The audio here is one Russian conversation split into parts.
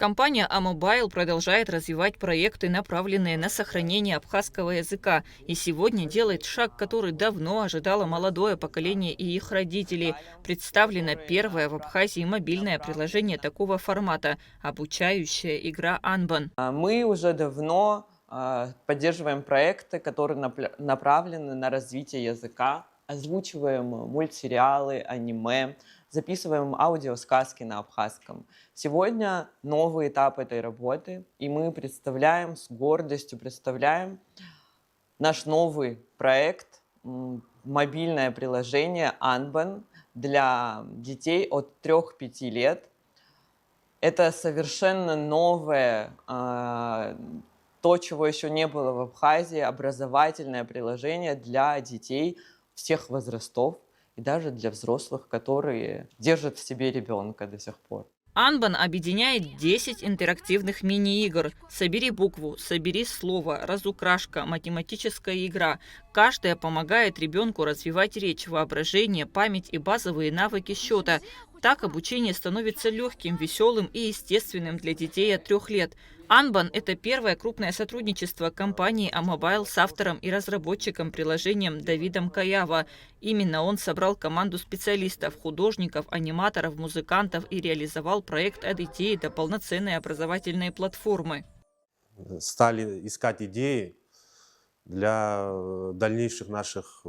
Компания Amobile продолжает развивать проекты, направленные на сохранение абхазского языка, и сегодня делает шаг, который давно ожидало молодое поколение и их родители. Представлено первое в Абхазии мобильное приложение такого формата – обучающая игра Анбан. Мы уже давно поддерживаем проекты, которые направлены на развитие языка, озвучиваем мультсериалы, аниме, записываем аудиосказки на абхазском. Сегодня новый этап этой работы, и мы представляем, с гордостью представляем наш новый проект, мобильное приложение Анбан для детей от 3-5 лет. Это совершенно новое, то, чего еще не было в Абхазии, образовательное приложение для детей всех возрастов и даже для взрослых, которые держат в себе ребенка до сих пор. Анбан объединяет 10 интерактивных мини-игр. Собери букву, собери слово, разукрашка, математическая игра. Каждая помогает ребенку развивать речь, воображение, память и базовые навыки счета. Так обучение становится легким, веселым и естественным для детей от 3 лет. Анбан – это первое крупное сотрудничество компании Amobile с автором и разработчиком приложением Давидом Каява. Именно он собрал команду специалистов, художников, аниматоров, музыкантов и реализовал проект от идеи до полноценной образовательной платформы. Стали искать идеи для дальнейших наших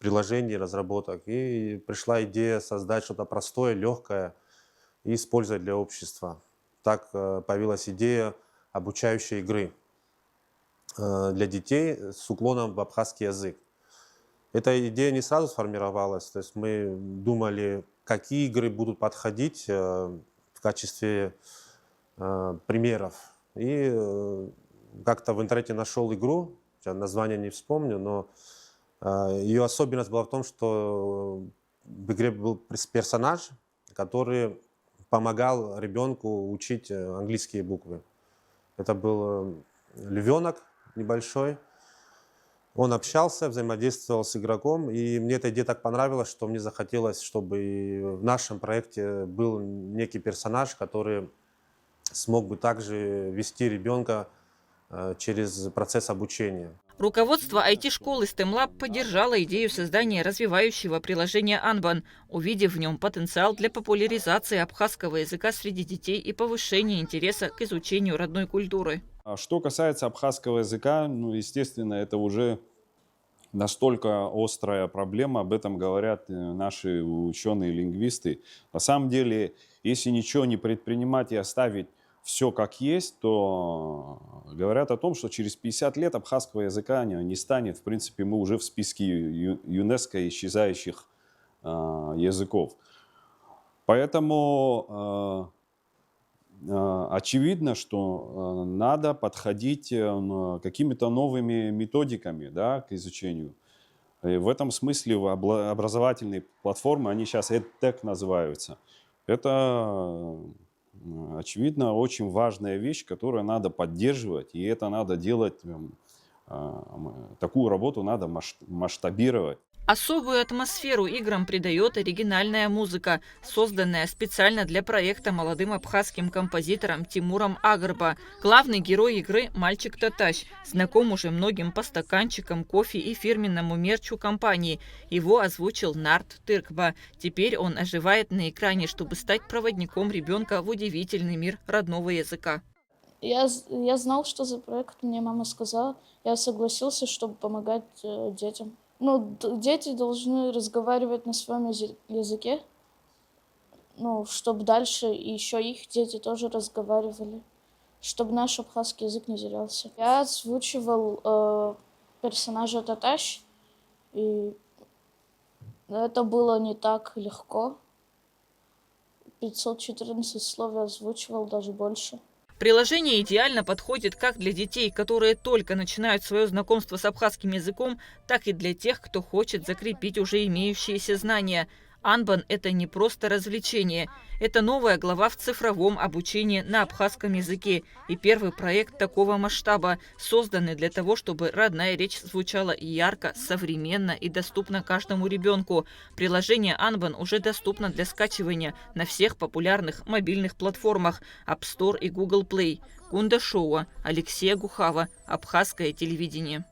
приложений, разработок. И пришла идея создать что-то простое, легкое и использовать для общества. Так появилась идея обучающей игры для детей с уклоном в абхазский язык. Эта идея не сразу сформировалась, то есть мы думали, какие игры будут подходить в качестве примеров. И как-то в интернете нашел игру, название не вспомню, но ее особенность была в том, что в игре был персонаж, который помогал ребенку учить английские буквы. Это был львенок небольшой. Он общался, взаимодействовал с игроком, и мне эта идея так понравилась, что мне захотелось, чтобы и в нашем проекте был некий персонаж, который смог бы также вести ребенка через процесс обучения. Руководство IT-школы STEM-Lab поддержало идею создания развивающего приложения Анбан, увидев в нем потенциал для популяризации абхазского языка среди детей и повышения интереса к изучению родной культуры. Что касается абхазского языка, естественно, это уже настолько острая проблема, об этом говорят наши ученые-лингвисты. На самом деле, если ничего не предпринимать и оставить все как есть, то говорят о том, что через 50 лет абхазского языка не станет. В принципе, мы уже в списке ЮНЕСКО исчезающих языков. Поэтому очевидно, что надо подходить какими-то новыми методиками, да, к изучению. И в этом смысле образовательные платформы, они сейчас EdTech называются. Это, очевидно, очень важная вещь, которую надо поддерживать, и это надо делать, такую работу надо масштабировать. Особую атмосферу играм придает оригинальная музыка, созданная специально для проекта молодым абхазским композитором Тимуром Агарба. Главный герой игры – мальчик Татащ, знаком уже многим по стаканчикам кофе и фирменному мерчу компании. Его озвучил Нарт Тыркба. Теперь он оживает на экране, чтобы стать проводником ребенка в удивительный мир родного языка. Я знал, что за проект, мне мама сказала. Я согласился, чтобы помогать детям. Дети должны разговаривать на своем языке, чтобы дальше еще их дети тоже разговаривали, чтобы наш абхазский язык не терялся. Я озвучивал персонажа Татащ, и это было не так легко. 514 слов я озвучивал, даже больше. Приложение идеально подходит как для детей, которые только начинают свое знакомство с абхазским языком, так и для тех, кто хочет закрепить уже имеющиеся знания. Анбан – это не просто развлечение. Это новая глава в цифровом обучении на абхазском языке и первый проект такого масштаба, созданный для того, чтобы родная речь звучала ярко, современно и доступно каждому ребенку. Приложение Анбан уже доступно для скачивания на всех популярных мобильных платформах App Store и Google Play. Кунда Шоуа, Алексея Гухава, Абхазское телевидение.